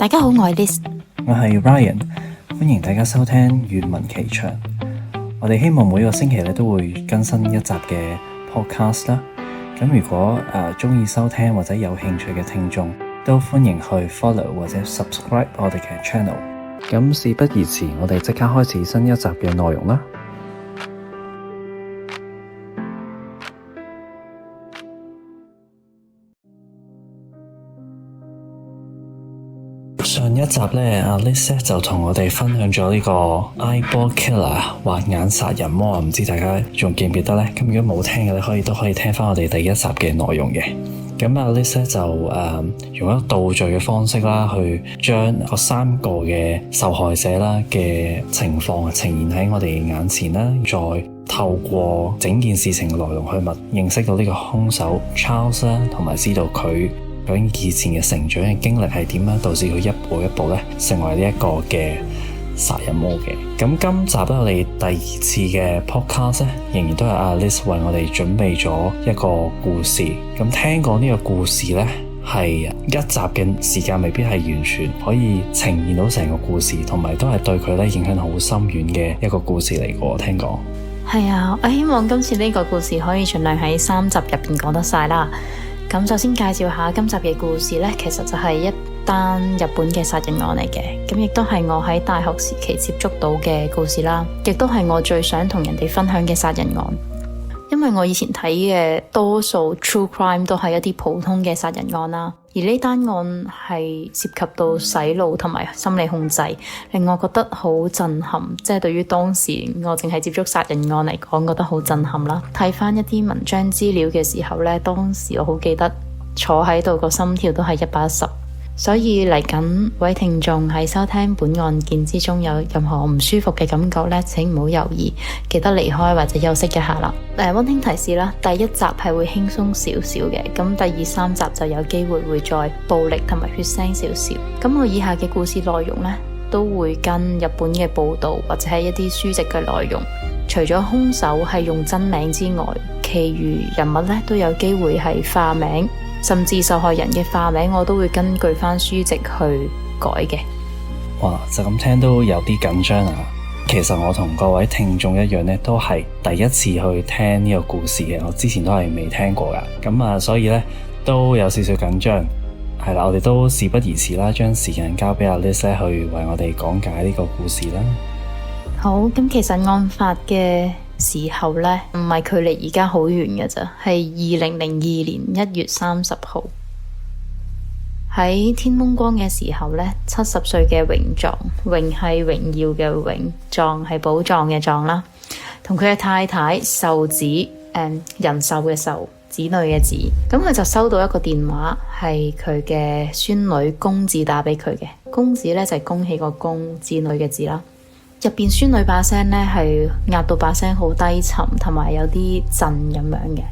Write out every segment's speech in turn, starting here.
大家好，我係 Liz， 我係 Ryan， 歡迎大家收聽願聞其詳。我哋希望每個星期咧都會更新一集嘅 podcast 啦。咁如果鍾意收聽或者有興趣嘅聽眾，都歡迎去 follow 或者 subscribe 我哋嘅 channel。咁事不宜遲，我哋即刻開始新一集嘅內容啦。上一集咧，阿 Liz 就同我哋分享咗呢個 Eyeball Killer 畫眼殺人魔，唔知大家仲記唔記得呢？咁如果冇聽嘅咧，都可以聽翻我哋第一集嘅內容嘅。咁阿 Liz 就用一個倒敘嘅方式啦，去將嗰三個嘅受害者啦嘅情況呈現喺我哋眼前啦，再透過整件事情嘅內容去認識到呢個兇手 Charles 啦，同埋知道佢究竟以前嘅成長嘅經歷係點樣，導致佢一步一步咧成為呢一個嘅殺人魔嘅。咁今集咧，我哋第二次嘅 podcast 咧，仍然都係阿 Liz 為我哋準備咗一個故事。咁聽講呢個故事咧，係一集嘅時間未必係完全可以呈現到成個故事，同埋都係對佢咧影響好深遠嘅一個故事嚟嘅。聽講係啊，我希望今次呢個故事可以盡量喺3集入邊講得晒啦。咁首先介紹下今集嘅故事呢，其實就係一單日本嘅殺人案嚟嘅，咁亦都係我喺大學時期接觸到嘅故事啦，亦都係我最想同人哋分享嘅殺人案。因為我以前睇嘅多數 true crime 都係一啲普通嘅殺人案啦，而呢單案係涉及到洗腦同埋心理控制，令我覺得好震撼。即係對於當時我淨係接觸殺人案嚟講，覺得好震撼啦。睇翻一啲文章資料嘅時候呢，當時我好記得坐喺度個心跳都係110。所以嚟緊各位聽眾喺收聽本案件之中有任何唔舒服嘅感覺呢，請唔好猶豫，記得離開或者休息一下啦。溫馨提示啦，第一集係會輕鬆少少嘅，咁第2、3集就有機會會再暴力同埋血腥少少。咁我以下嘅故事內容呢，都會跟日本嘅報道或者係一啲書籍嘅內容。除咗兇手係用真名之外，其餘人物呢都有機會係化名。甚至受害人嘅化名我都會根據翻書籍去改嘅。哇，就咁聽都有啲緊張啊！其實我同各位聽眾一樣呢，都係第一次去聽呢個故事嘅，我之前都係未聽過噶。咁所以呢，都有少少緊張。係啦，我哋都事不宜遲啦，將時間交俾阿 Liz 去為我哋講解呢個故事啦。好，咁其實案發嘅時候呢，唔係距離而家好遠嘅咋，係2002年1月30號喺天蒙光嘅時候呢，70歲嘅榮壯，榮係榮耀嘅榮，壯係寶藏嘅壯啦，同佢嘅太太壽子，人壽嘅壽，子女嘅子，咁佢就收到一個電話，係佢嘅孫女公子打俾佢嘅。公子呢就係恭喜個恭，子女嘅子啦。入邊孫女把聲呢係壓到把聲好低沉，同埋有啲震咁樣嘅。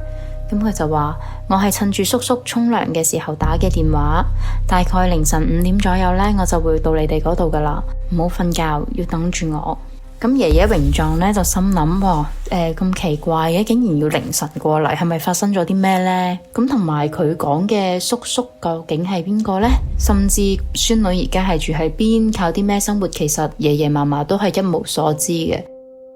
咁佢就話：我係趁住叔叔沖涼嘅時候打嘅電話，大概凌晨5點左右呢，我就會到你哋嗰度噶啦，唔好瞓覺，要等住我。咁爺爺榮壯呢就心諗：咁奇怪嘅，竟然要凌晨過嚟，係咪發生咗啲咩呢？咁同埋佢講嘅叔叔究竟係邊個呢？甚至孫女而家係住喺邊，靠啲咩生活，其實爺爺嫲嫲都係一無所知嘅。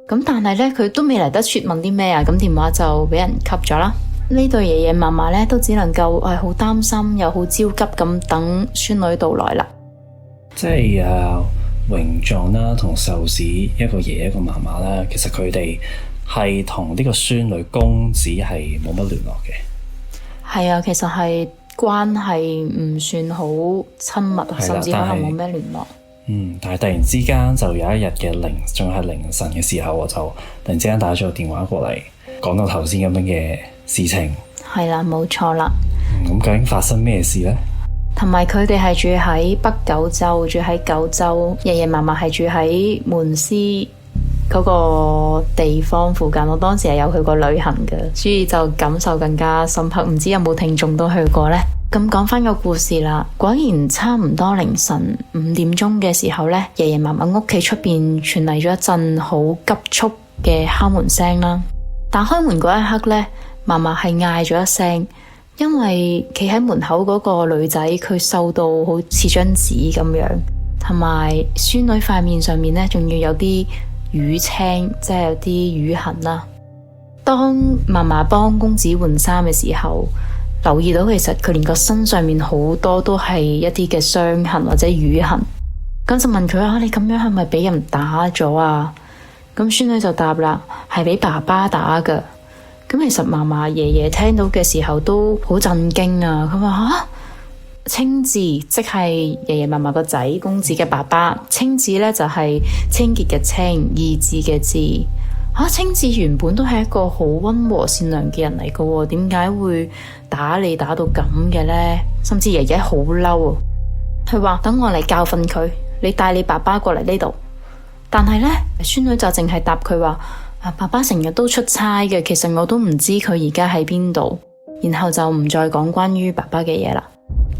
咁但係呢，佢都未嚟得切問啲咩啊，咁電話就俾人吸咗啦。呢對爺爺嫲嫲呢都只能夠好擔心又好焦急咁等孫女到來啦。即係榮壯啦，同壽子一個爺爺一個嫲嫲啦，其實佢哋係同呢個孫女公子係冇乜聯絡嘅。係啊，其實係關係唔算好親密，甚至可能冇咩聯絡。但係突然之間就有一日嘅仲係凌晨嘅時候，我就突然之間打咗個電話過嚟，講到頭先咁樣嘅事情。係啦，冇錯啦。咁究竟發生咩事呢？同埋佢哋係住喺北九州，住喺九州，爺爺嫲嫲係住喺門司嗰個地方附近。我當時係有去過旅行嘅，所以就感受更加深刻。唔知有冇聽眾都去過呢？咁講翻個故事啦，果然差唔多凌晨5點鐘嘅時候呢，爺爺嫲嫲屋企出邊傳嚟咗一陣好急促嘅敲門聲啦。打開門嗰一刻呢，嫲嫲係嗌咗一聲，因為企喺門口嗰個女仔佢瘦到好似張紙咁樣，同埋孫女塊面上面呢仲要有啲瘀青，即係有啲瘀痕啦。當嫲嫲幫公子換衫嘅時候，留意到其實佢連個身上面好多都係一啲嘅傷痕或者瘀痕，咁就問佢啊，你咁樣係咪俾人打咗啊？咁孫女就答啦，係俾爸爸打噶。咁其實嫲嫲爺爺聽到嘅時候都好震驚啊！佢話吓，清治即係爺爺嫲嫲個仔公子嘅爸爸，清治呢就係清潔嘅清，義字嘅字。清治原本都係一個好溫和善良嘅人嚟噶，點解會打你打到咁嘅呢？甚至爺爺好嬲，佢話等我嚟教訓佢，你帶你爸爸過嚟呢度。但係呢，孫女就淨係答佢話。爸爸成日都出差嘅，其實我都唔知佢而家喺邊度，然後就唔再講關於爸爸嘅嘢啦。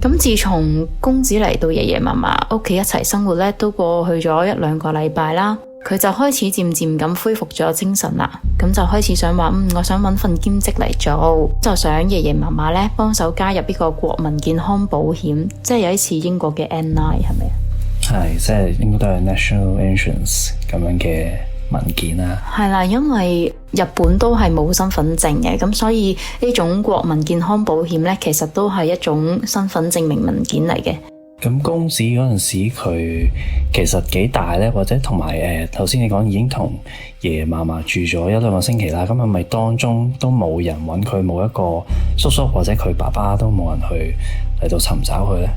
咁自從公子嚟到爺爺嫲嫲屋企一齊生活咧，都過去咗1-2個禮拜啦，佢就開始漸漸咁恢復咗精神啦。咁就開始想話，我想搵份兼職嚟做，就想爺爺嫲嫲咧幫手加入呢個國民健康保險，即係有啲似英國嘅 N9，係咪啊？係，即係應該都係 National Insurance 咁樣嘅文件啦，係啦，因為日本都係冇身份證嘅，咁所以呢種國民健康保險呢，其實都係一種身份證明文件嚟嘅。咁公子嗰陣時佢其實幾大呢？或者同埋頭先你講已經同爺爺嫲嫲住咗1-2個星期啦，咁係咪當中都冇人揾佢，冇一個叔叔或者佢爸爸都冇人去嚟到尋找佢呢？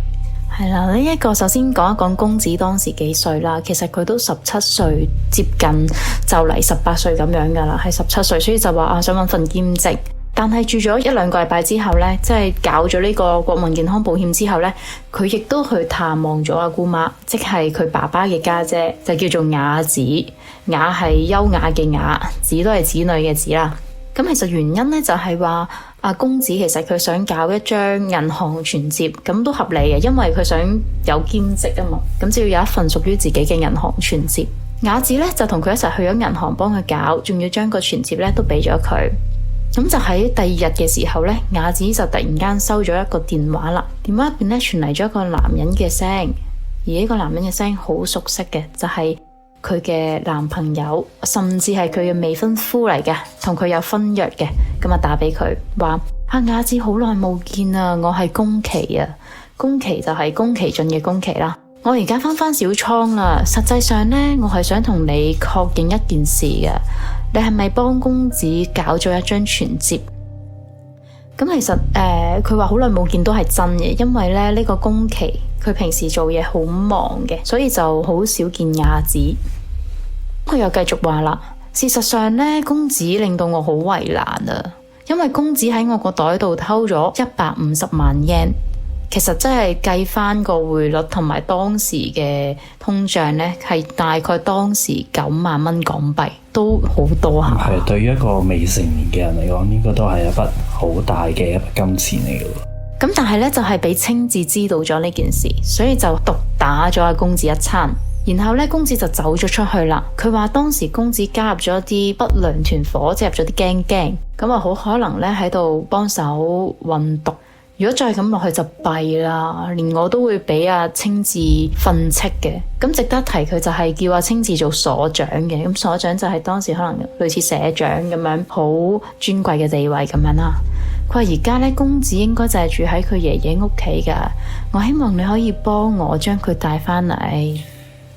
係啦，呢一個首先講一講公子當時幾歲啦。其實佢都17歲，接近就嚟18歲咁樣噶啦，係17歲，所以就話想搵份兼職。但係住咗1-2個禮拜之後呢，即係搞咗呢個國民健康保險之後呢，佢亦都去探望咗阿姑媽，即係佢爸爸嘅家姐，就叫做雅子。雅係優雅嘅雅，子都係子女嘅子啦。咁其實原因呢，就係話阿公子其實佢想搞一張銀行存摺，咁都合理嘅，因為佢想有兼職啊嘛，咁就要有一份屬於自己嘅銀行存摺。雅子呢，就同佢一齊去咗銀行幫佢搞，仲要將個存摺呢都俾咗佢。咁就喺第2日嘅時候呢，雅子就突然間收咗一個電話啦，電話入邊呢傳嚟咗一個男人嘅聲，而呢個男人嘅聲好熟悉嘅，就係佢嘅男朋友，甚至係佢嘅未婚夫嚟嘅，同佢有婚約嘅。咁啊打俾佢話，雅子好耐冇見啊，我係宮崎啊，宮崎就係宮崎駿嘅宮崎啦。我而家返小倉啦，實際上呢，我係想同你確認一件事嘅，你係咪幫公子搞咗一張存摺？咁其實佢話好耐冇見都係真嘅，因為呢個宮崎佢平時做嘢好忙嘅，所以就好少見雅子。佢又繼續話啦，事實上呢，公子令到我好為難啊，因為公子喺我個袋度偷咗150萬 yen。其實真係計翻個匯率同埋當時嘅通脹呢，係大概當時9萬蚊港幣，都好多下。係對於一個未成年嘅人嚟講，應該都係一筆好大嘅一筆金錢嚟嘅。咁但係呢，就係俾清治知道咗呢件事，所以就毒打咗阿公子一餐。然後呢，公子就走咗出去啦。佢話當時公子加入咗一啲不良團伙，即係入咗啲gang，咁啊好可能呢喺度幫手運毒。如果再咁落去就弊啦，連我都會俾阿清治訓斥嘅。咁值得提佢就係叫阿清治做所長嘅，咁所長就係當時可能類似社長咁樣好尊貴嘅地位咁樣啦。佢話而家呢，公子應該就係住喺佢爺爺屋企噶，我希望你可以幫我將佢帶翻嚟。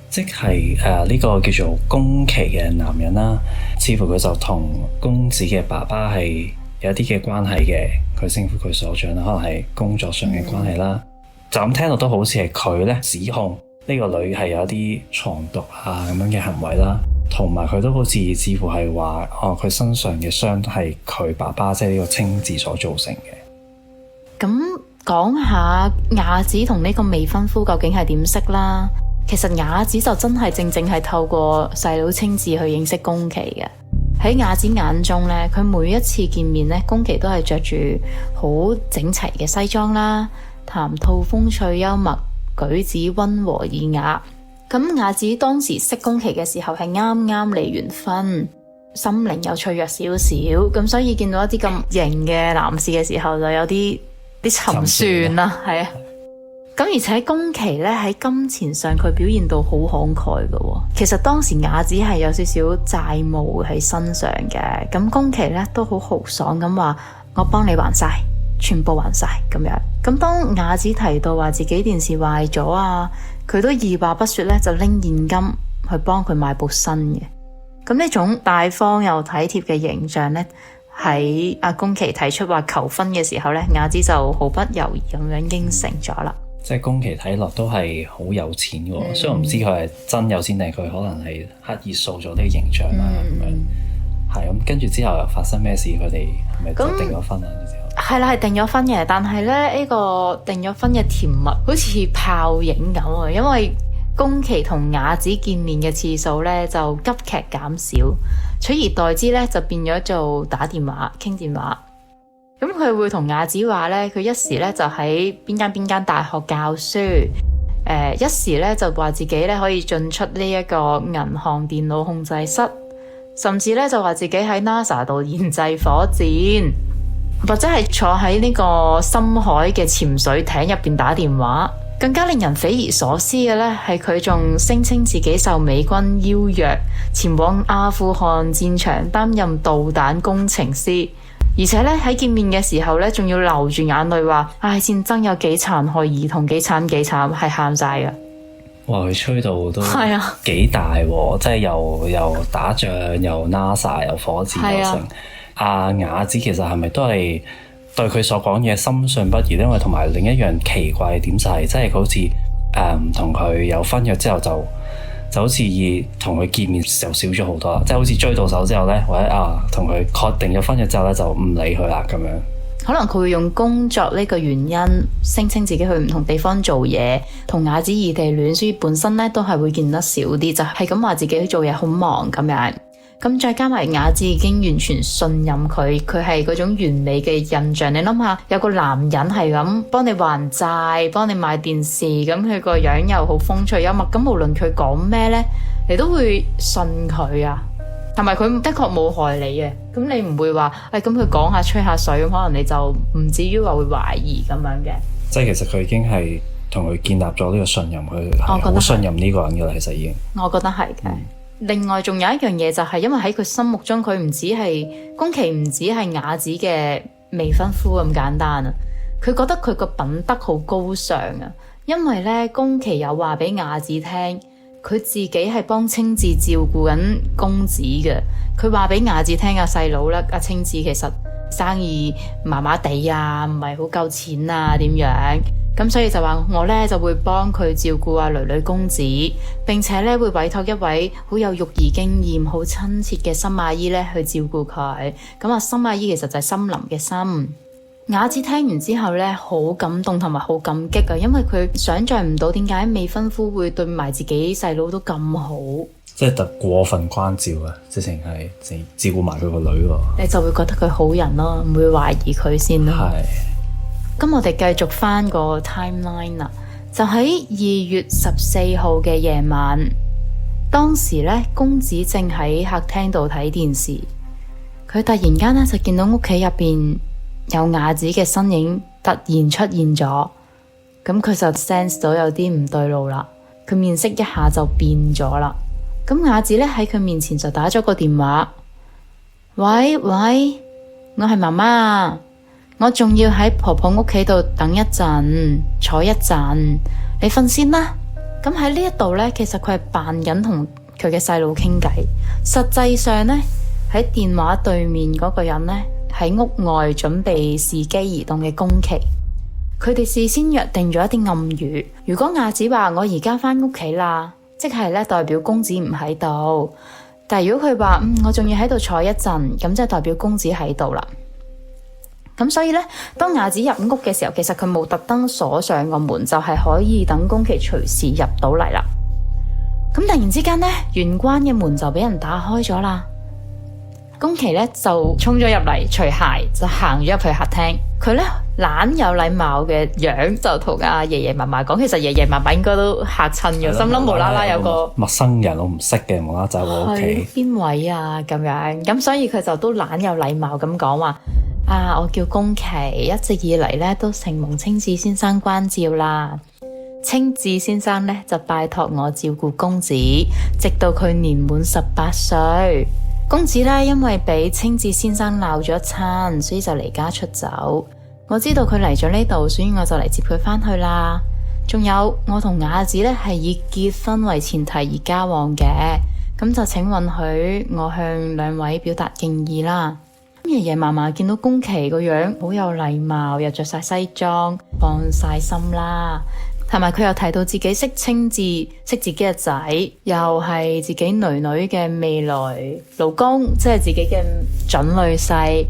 即係呢個叫做宮崎嘅男人啦，似乎佢就同公子嘅爸爸係有啲嘅關係嘅，佢稱呼佢所長啦，可能係工作上嘅關係啦。就咁聽到都好似係佢咧指控呢個女係有一啲藏毒啊咁樣嘅行為啦，同埋佢都好似似乎係話佢身上嘅傷係佢爸爸即係呢個清治所造成嘅。咁講下雅子同呢個未婚夫究竟係點識啦？其實雅子就真係正正係透過細佬清治去認識宮崎嘅。喺雅子眼中呢，佢每一次見面呢，宮崎都係着住好整齊嘅西裝啦，談吐風趣幽默，舉止溫和爾雅。咁雅子當時識宮崎嘅時候係啱啱離完婚，心靈又脆弱少少，咁所以見到一啲咁型嘅男士嘅時候就有啲啲沉船啊，係啊。咁而且宮崎咧喺金錢上佢表現到好慷慨嘅，其實當時雅子係有少少債務喺身上嘅，咁宮崎咧都好豪爽咁話，我幫你還晒，全部還晒咁樣。咁當雅子提到話自己電視壞咗啊，佢都二話不說咧就拎現金去幫佢買部新嘅。咁呢種大方又體貼嘅形象咧，喺阿宮崎提出話求婚嘅時候咧，雅子就毫不猶豫咁樣應承咗啦。即係宮崎睇落都係好有錢嘅，雖然唔知佢係真有錢定係佢可能係刻意塑造呢個形象啊咁樣。係咁，跟住之後又發生咩事？佢哋係咪就定咗婚啊？係啦，係定咗婚嘅，但係咧呢個定咗婚嘅甜蜜好似泡影咁啊！因為宮崎同雅子見面嘅次數咧就急劇減少，取而代之咧就變咗做打電話傾電話。咁佢會同雅子話咧，佢一時咧就喺邊間大學教書，一時咧就話自己咧可以進出呢一個銀行電腦控制室，甚至咧就話自己喺 NASA 度研製火箭，或者係坐喺呢個深海嘅潛水艇入邊打電話。更加令人匪夷所思嘅咧，係佢仲聲稱自己受美軍邀約前往阿富汗戰場擔任導彈工程師。而且咧喺見面嘅時候咧，仲要流住眼淚話：唉，戰爭有幾殘害兒童，幾慘，係喊晒噶。哇！佢吹到都係啊，幾大喎！即係又打仗，又 NASA， 又火箭，又成。阿雅子其實係咪都係對佢所講嘢深信不疑？因為同埋另一樣奇怪嘅點就係，即係佢好似同佢有婚約之後就好似同佢見面就少咗好多啦，即係好似追到手之後咧，或者同佢確定咗婚約之後咧，就唔理佢啦咁樣。可能佢會用工作呢個原因聲稱自己去唔同地方做嘢，同雅子異地戀，所以本身咧都係會見得少啲，就係咁話自己做嘢好忙咁樣。咁再加埋雅子已經完全信任佢，佢係嗰種完美嘅印象。你諗下，有個男人係咁幫你還債，幫你買電視，咁佢個樣又好風趣幽默，咁無論佢講咩呢，你都會信佢啊。同埋佢的確冇害你嘅，咁你唔會話，咁佢講下吹下水，咁可能你就唔至於話會懷疑咁樣嘅。即係其實佢已經係同佢建立咗呢個信任，佢係好信任呢個人噶啦。其實已經，我覺得係嘅。另外仲有一樣嘢就係，因為喺佢心目中，佢唔止係宮崎，唔止係雅子嘅未婚夫咁簡單啊。佢覺得佢個品德好高尚啊。因為咧，宮崎有話俾雅子聽，佢自己係幫清治照顧緊公子嘅。佢話俾雅子聽，阿細佬咧，阿清治其實生意麻麻地啊，唔係好夠錢啊，點樣？咁所以就話我咧就會幫佢照顧阿囡囡公子，並且咧會委託一位好有育兒經驗、好親切嘅森阿姨咧去照顧佢。咁啊，森阿姨其實就係森林嘅森。雅子聽完之後咧，好感動同埋好感激啊，因為佢想象唔到點解未婚夫會對埋自己細佬都咁好，即係特過分關照啊，直情係照顧埋佢個女喎。你就會覺得佢好人咯，唔會懷疑佢先咯。係。咁我哋繼續翻個 timeline 啦，就喺2月14號嘅夜晚，當時咧公子正喺客廳度睇電視，佢突然間咧就見到屋企入邊有雅子嘅身影突然出現咗，咁佢就 sense 到有啲唔對路啦，佢面色一下就變咗啦。咁雅子咧喺佢面前就打咗個電話，喂，我係媽媽。我仲要喺婆婆屋企度等一陣，坐一陣，你瞓先啦。咁喺呢一度呢，其實佢係扮緊同佢嘅細佬傾偈，實際上呢，喺電話對面嗰個人呢，喺屋外準備伺機移動嘅宮崎。佢哋事先約定咗一啲暗語，如果雅子話我而家返屋企啦，即係咧代表公子唔喺度；但係如果佢話我仲要喺度坐一陣，咁即係代表公子喺度啦。咁所以咧，當雅子入屋嘅時候，其實佢冇特登鎖上個門，就係可以等宮崎隨時入到嚟啦。咁突然之間咧，玄關嘅門就俾人打開咗啦。宮崎咧就衝咗入嚟，除鞋就行咗入去客廳。佢咧懶有禮貌嘅樣就同阿爺爺嫲嫲講，其實爺爺嫲嫲應該都嚇親嘅，心諗無啦啦有個陌生人我唔識嘅無啦啦走我屋企，邊位啊咁樣。咁所以佢就都懶有禮貌咁講話。啊，我叫宮崎，一直以嚟咧都承蒙清治先生關照啦。清治先生咧就拜託我照顧公子，直到佢年滿18歲。公子咧因為俾清治先生鬧咗一餐，所以就離家出走。我知道佢嚟咗呢度，所以我就嚟接佢返去啦。仲有，我同雅子咧係以結婚為前提而交往嘅，咁就請允許我向兩位表達敬意啦。爺爺嫲嫲見到宮崎個樣好有禮貌，又着晒西裝，放晒心啦。同埋佢又提到自己識清治，識自己嘅仔，又係自己女女嘅未來老公，即係自己嘅準女婿。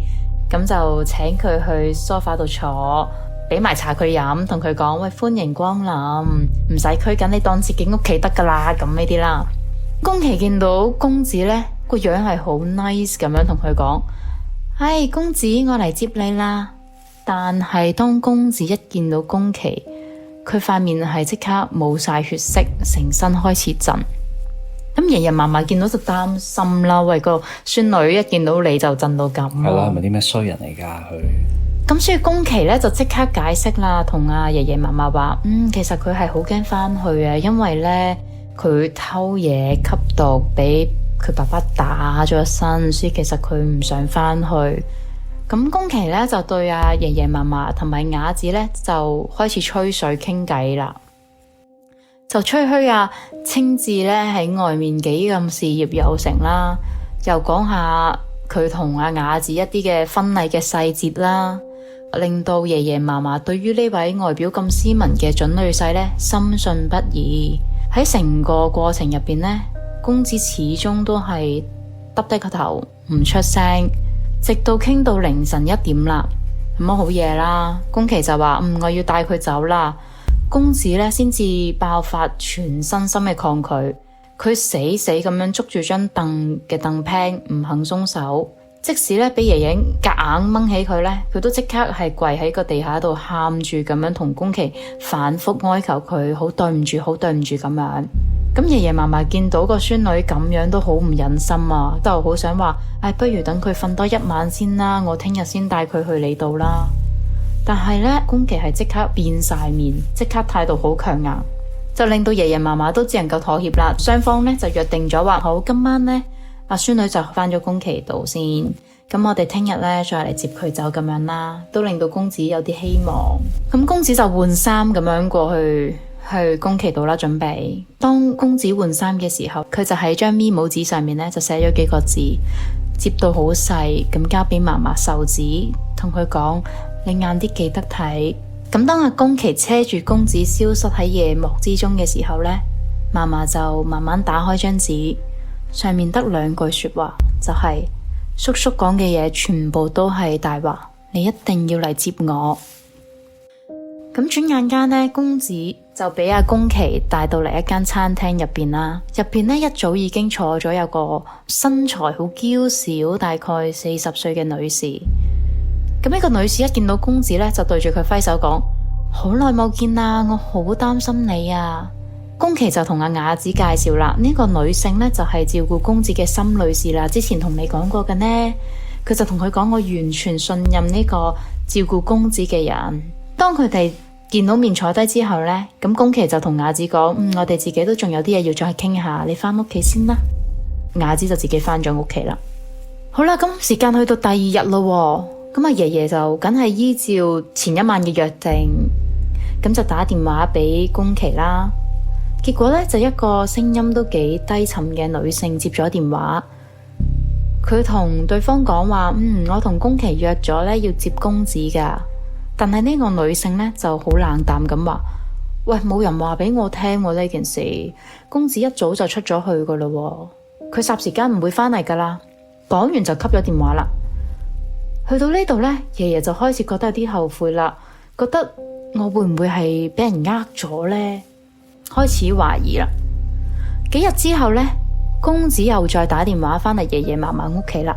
咁就請佢去梳化度坐，俾埋茶佢飲，同佢講，喂，歡迎光臨，唔使拘謹，你當自己屋企得噶啦，咁呢啲啦。宮崎見到公子呢個樣係好 nice 咁樣同佢講，唉，公子，我嚟接你啦。但係當公子一見到宮崎，佢塊面係即刻冇晒血色，成身開始震。咁爺爺嫲嫲見到就擔心啦，喂，個孫女一見到你就震到咁。係啦，係咪啲咩衰人嚟噶佢？咁所以宮崎咧就即刻解釋啦，同阿爺爺嫲嫲話，其實佢係好驚翻去啊，因為咧佢偷嘢吸毒，俾佢爸爸打咗一身，所以其實佢唔想翻去。咁宮崎咧就對阿爺爺嫲嫲同埋雅子咧就開始吹水傾偈啦，就吹噓啊清治咧喺外面幾咁事業有成啦，又講下佢同阿雅子一啲嘅婚禮嘅細節啦，令到爺爺嫲嫲對於呢位外表咁斯文嘅準女婿咧深信不疑。喺成個過程入邊咧，公子始終都係耷低個頭唔出聲。直到傾到凌晨1點啦，咁好夜啦，宮崎就話我要帶佢走啦。公子咧先至爆發全身心嘅抗拒，佢死死咁樣捉住張凳嘅凳柄唔肯鬆手，即使咧俾爺爺夾硬掹起佢咧，佢都即刻係跪喺個地下度喊住咁樣同宮崎反覆哀求佢，好對唔住，好對唔住咁樣。咁爺爺嫲嫲見到個孫女咁樣都好唔忍心啊，都好想話，不如等佢瞓多1晚先啦，我聽日先帶佢去你度啦。但係呢，宮崎係即刻變晒面，即刻態度好強硬，就令到爺爺嫲嫲都只能夠妥協啦。雙方呢就約定咗話，好，今晚呢阿孫女就翻咗宮崎度先，咁我哋聽日呢再嚟接佢走咁樣啦，都令到公子有啲希望。咁公子就換衫咁樣過去宮崎度啦，準備。當公子換衫嘅時候，佢就喺張咪姆紙上面呢就寫咗幾個字，摺到好細咁交俾嫲嫲手指，同佢講，你晏啲記得睇。咁當阿宮崎車住公子消失喺夜幕之中嘅時候呢，嫲嫲就慢慢打開張紙，上面得2句說話，就係叔叔講嘅嘢全部都係大話，你一定要嚟接我。咁轉眼間呢，公子就俾阿宮崎帶到嚟一間餐廳入邊啦。入邊呢，一早已經坐咗有個身材好嬌小，大概40歲嘅女士。咁呢個女士一見到公子呢，就對住佢揮手講，好耐冇見啦，我好擔心你啊。宮崎就同阿雅子介紹啦，呢個女性呢，就係照顧公子嘅森女士啦，之前同你講過嘅呢。佢就同佢講，我完全信任呢個照顧公子嘅人。當佢哋見到面坐低之後呢，咁宮崎就同雅子講，我哋自己都仲有啲嘢要再傾下，你翻屋企先啦。雅子就自己翻咗屋企啦。好啦，咁時間去到第2日咯，咁阿爺爺就梗係依照前一晚嘅約定，咁就打電話俾宮崎啦。結果呢，就一個聲音都幾低沉嘅女性接咗電話，佢同對方講話，我同宮崎約咗呢要接公子噶。但係呢個女性呢就好冷淡咁話，喂，冇人話俾我聽呢件事，公子一早就出咗去噶啦，佢霎時間唔會翻嚟噶啦。講完就吸咗電話啦。去到呢度呢，爺爺就開始覺得有啲後悔啦，覺得我會唔會係俾人呃咗呢？開始懷疑啦。幾日之後呢，公子又再打電話翻嚟爺爺嫲嫲屋企啦。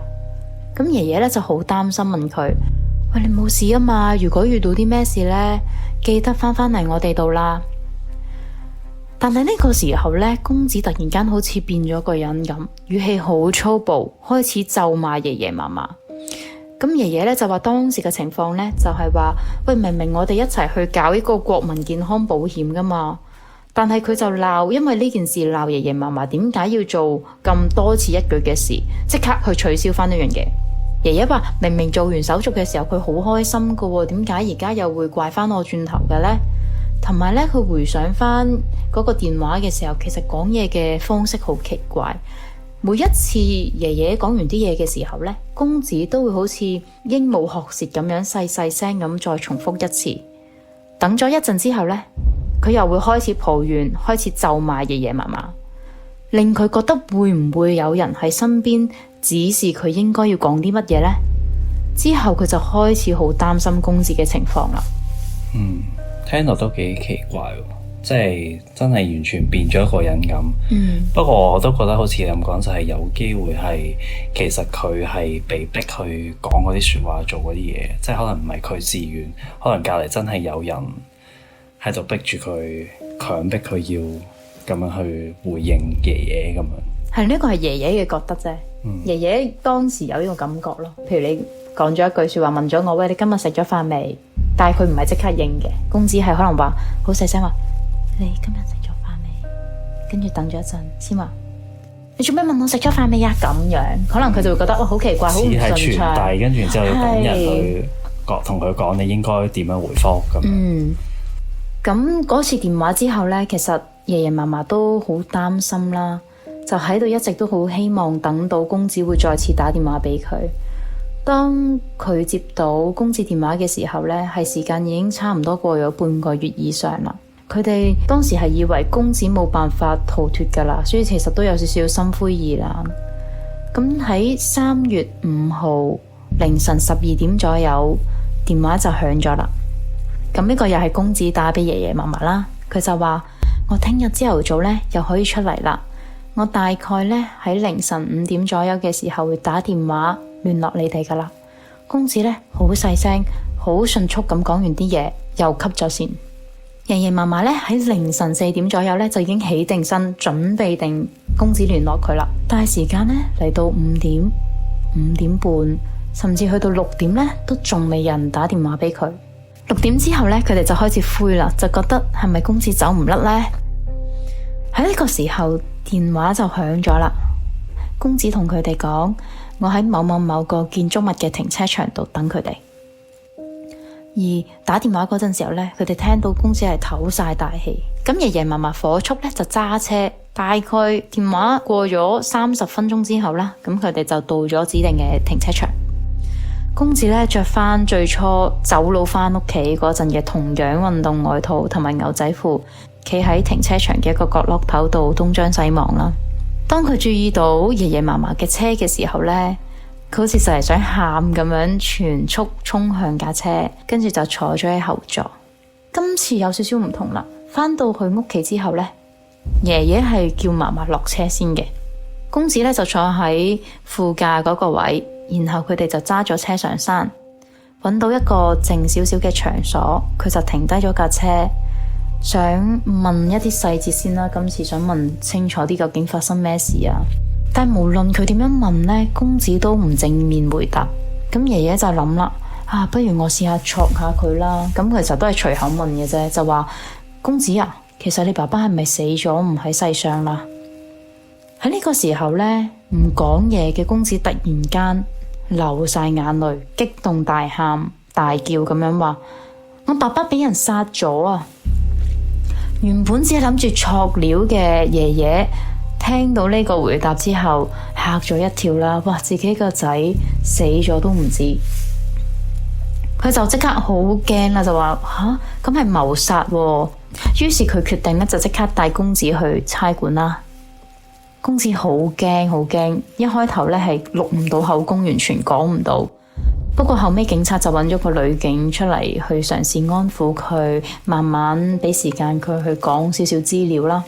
咁爺爺呢就好擔心，問佢，喂，你冇事啊嘛？如果遇到啲咩事呢，記得翻嚟我哋度啦。但係呢個時候呢，公子突然間好似變咗個人咁，語氣好粗暴，開始咒罵爺爺嫲嫲。咁爺爺咧就話當時嘅情況咧就係話，喂，明明我哋一齊去搞一個國民健康保險噶嘛，但係佢就鬧，因為呢件事鬧爺爺嫲嫲點解要做咁多此一舉嘅事，即刻去取消翻呢樣嘢。爺爺話明明做完手續嘅時候佢好開心噶喎，點解而家又會怪翻我轉頭嘅呢？同埋咧佢回想翻嗰個電話嘅時候，其實講嘢嘅方式好奇怪。每一次爺爺講完啲嘢嘅時候呢，公子都會好似鸚鵡學舌咁樣細細聲咁再重複一次。等咗一陣之後呢，佢又會開始抱怨，開始咒罵爺爺嫲嫲，令佢覺得會唔會有人喺身邊指示佢應該要講啲乜嘢呢？之後佢就開始好擔心公子嘅情況啦。聽到都幾奇怪喎。即係真係完全變咗一個人咁。不過我都覺得好似你咁講，就係有機會係其實佢係被逼去講嗰啲説話，做嗰啲嘢，即係可能唔係佢自願，可能隔離真係有人喺度逼住佢，強迫佢要咁樣去回應爺爺咁樣。係呢個係爺爺嘅覺得啫。爺爺當時有呢個感覺咯。譬如你講咗一句説話，問咗我，喂，你今日食咗飯未？但係佢唔係即刻應嘅，公子係可能話好細聲話，你今日食咗飯未？跟住等咗一陣先話，你做咩問我食咗飯未啊？咁樣可能佢就會覺得好奇怪，好唔順暢。傳遞，跟住之後要等人去同佢講你應該點樣回覆咁。咁嗰次電話之後呢，其實爺爺嫲嫲都好擔心啦，就喺度一直都好希望等到公子會再次打電話俾佢。當佢接到公子電話嘅時候呢，係時間已經差唔多過咗半個月以上啦。佢哋當時係以為公子冇辦法逃脫噶啦，所以其實都有少少心灰意冷。咁喺3月5號凌晨12點左右，電話就響咗啦。咁呢個又係公子打俾爺爺嫲嫲啦。佢就話：我聽日朝頭早呢又可以出嚟啦。我大概呢喺凌晨5點左右嘅時候會打電話聯絡你哋噶啦。公子呢好細聲，好迅速咁講完啲嘢，又吸咗線。爺爺嫲嫲呢喺凌晨4點左右呢就已經起定身，準備定公子聯絡佢啦。但係時間呢嚟到5點、5點半，甚至去到6點呢，都仲未有人打電話俾佢。6點之後呢，佢哋就開始灰啦，就覺得係咪公子走唔甩呢？喺呢個時候，電話就響咗啦。公子同佢哋講：我喺某某某個建築物嘅停車場度等佢哋。而打電話嗰陣時候呢，佢哋聽到公子係唞晒大氣。咁爺爺嫲嫲火速呢就揸車，大概電話過咗30分鐘之後啦，咁佢哋就到咗指定嘅停車場。公子呢着翻最初走佬翻屋企嗰陣嘅同樣運動外套同埋牛仔褲，企喺停車場嘅一個角落頭度東張西望啦。當佢注意到爺爺嫲嫲嘅車嘅時候呢，佢好似就係想喊咁樣，全速衝向架車，跟住就坐咗喺後座。今次有少少唔同啦，返到去屋企之後呢，爺爺係叫嫲嫲落車先嘅，公子呢就坐喺副駕嗰個位，然後佢哋就揸咗車上山，揾到一個靜少少嘅場所，佢就停低咗架車，想問一啲細節先啦。今次想問清楚啲究竟發生咩事啊？但無論佢點樣問呢，公子都唔正面回答。咁爺爺就諗啦，不如我試下戳下佢啦。咁其實都係隨口問嘅啫，就話公子啊，其實你爸爸係咪死咗唔喺世上啦？喺呢個時候呢，唔講嘢嘅公子突然間流晒眼淚，激動大喊大叫咁樣話：我爸爸俾人殺咗啊！原本只係諗住戳料嘅爺爺，聽到呢個回答之後嚇咗一跳啦！哇，自己個仔死咗都唔知，佢就即刻好驚啦，就話咁係謀殺喎。於是佢決定呢，就即刻帶公子去差館啦。公子好驚好驚，一開頭呢係錄唔到口供，完全講唔到。不過後尾警察就揾咗個女警出嚟去嘗試安撫佢，慢慢俾時間佢去講少少資料啦。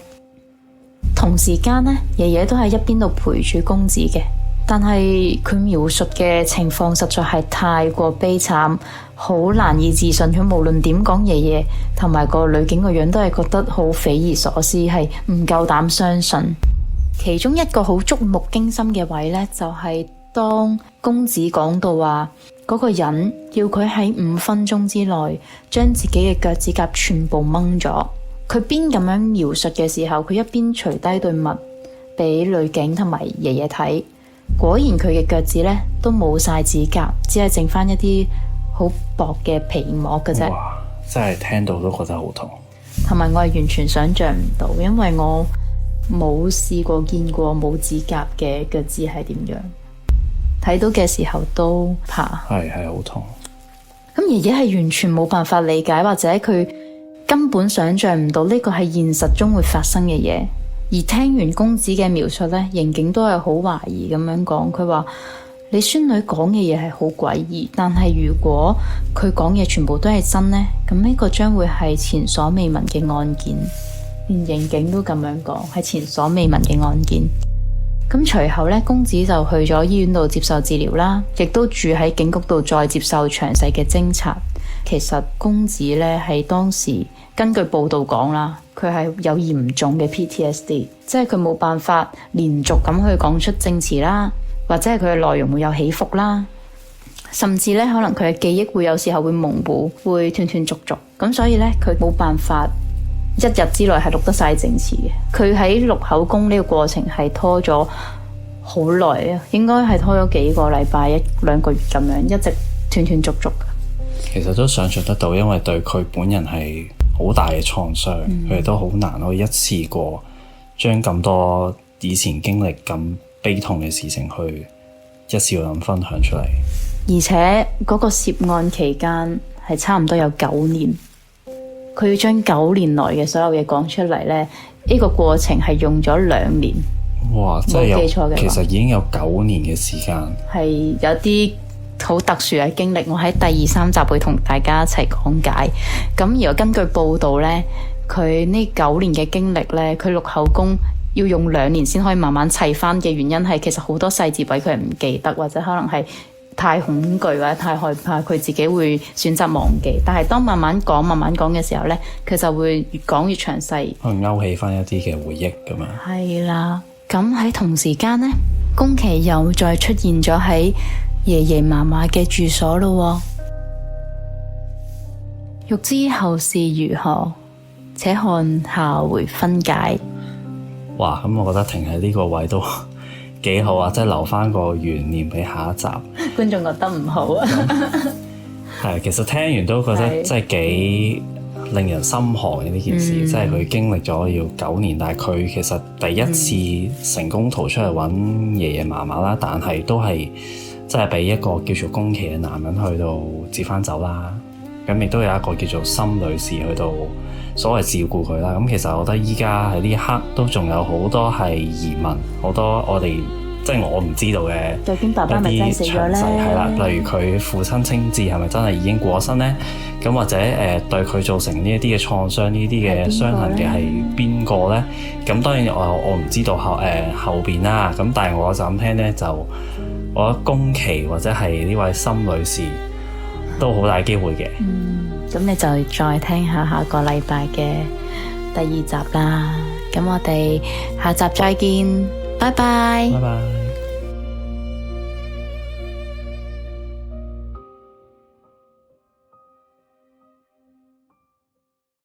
同時間呢，爺爺都喺一邊度陪住公子嘅，但係佢描述嘅情況實在係太過悲慘，好難以置信。佢無論點講，爺爺同埋個女警個樣都係覺得好匪夷所思，係唔夠膽相信。其中一個好觸目驚心嘅位呢，就係當公子講到話嗰個人要佢喺5分鐘之內將自己嘅腳趾甲全部掹咗，佢邊咁樣描述嘅時候，佢一邊除低對襪俾女警同埋爺爺睇，果然佢嘅腳趾呢都冇晒指甲，只係剩翻一啲好薄嘅皮膜嘅啫。哇！真係聽到都覺得好痛。同埋我係完全想象唔到，因為我冇試過見過冇指甲嘅腳趾係點樣，睇到嘅時候都怕。係好痛。咁爺爺係完全冇辦法理解，或者佢根本想象唔到呢個係現實中會發生嘅嘢。而聽完公子嘅描述呢，刑警都係好懷疑咁樣講，佢話你孫女講嘅嘢係好詭異，但係如果佢講嘢全部都係真呢，咁呢個將會係前所未聞嘅案件。連刑警都咁樣講，係前所未聞嘅案件。咁隨後呢，公子就去咗醫院度接受治療啦，亦都住喺警局度再接受詳細嘅偵查。其實公子呢，係當時根據報道講啦，佢係有嚴重嘅 PTSD， 即係佢冇辦法連續咁去講出證詞啦，或者係佢嘅內容會有起伏啦，甚至呢，可能佢嘅記憶會有時候會模糊，會斷斷續續。咁所以呢，佢冇辦法1日之內係錄得晒證詞嘅。佢喺錄口供呢個過程係拖咗好耐啊，應該係拖咗幾個禮拜1-2個月咁樣，一直斷斷續續。其實都想象得到，因為對佢本人係好大嘅創傷，佢哋都好難可以一次過將咁多以前經歷咁悲痛嘅事情去一次過咁分享出嚟。而且嗰個涉案期間係差唔多有9年，佢要將9年來嘅所有嘢講出嚟呢，呢個過程係用咗2年。哇！真係冇記錯嘅話，其實已經有9年嘅時間，係有啲好特殊嘅經歷，我喺第2、3集會同大家一齊講解。咁如果根據報道呢，佢呢9年嘅經歷呢，佢錄口供要用2年先可以慢慢砌翻嘅原因係，其實好多細節位佢係唔記得，或者可能係太恐懼或者太害怕，佢自己會選擇忘記。但係當慢慢講嘅時候呢，佢就會越講越詳細，可能勾起翻一啲嘅回憶咁樣。係啦，咁喺同時間呢，宮崎又再出現咗喺爺爺嫲嫲嘅住所咯。欲知後事如何，且看下回分解。哇，咁我覺得停喺呢個位都幾好啊，即係留翻個懸念俾下一集。觀眾覺得唔好啊？係，其實聽完都覺得真係幾令人心寒嘅呢件事。即係佢經歷咗要9年，但係佢其實第一次成功逃出去揾爺爺嫲嫲啦，但係都係即係俾一個叫做宮崎嘅男人去到接翻走啦。咁亦都有一個叫做森女士去到所謂照顧佢啦。咁其實我覺得依家喺呢一刻都仲有好多係疑問，好多我哋即係我唔知道嘅究竟爸爸咪真係死咗咧？係啦，例如佢父親清治係咪真係已經過咗身咧？咁或者對佢造成呢一啲嘅創傷、呢啲嘅傷痕嘅係邊個咧？咁當然我唔知道後邊啦。咁但係我就咁聽咧，就我覺得宮崎或者係呢位森女士都好大機會嘅。咁你就再聽下個禮拜嘅第2集啦。咁我哋下集再見，拜拜。拜拜。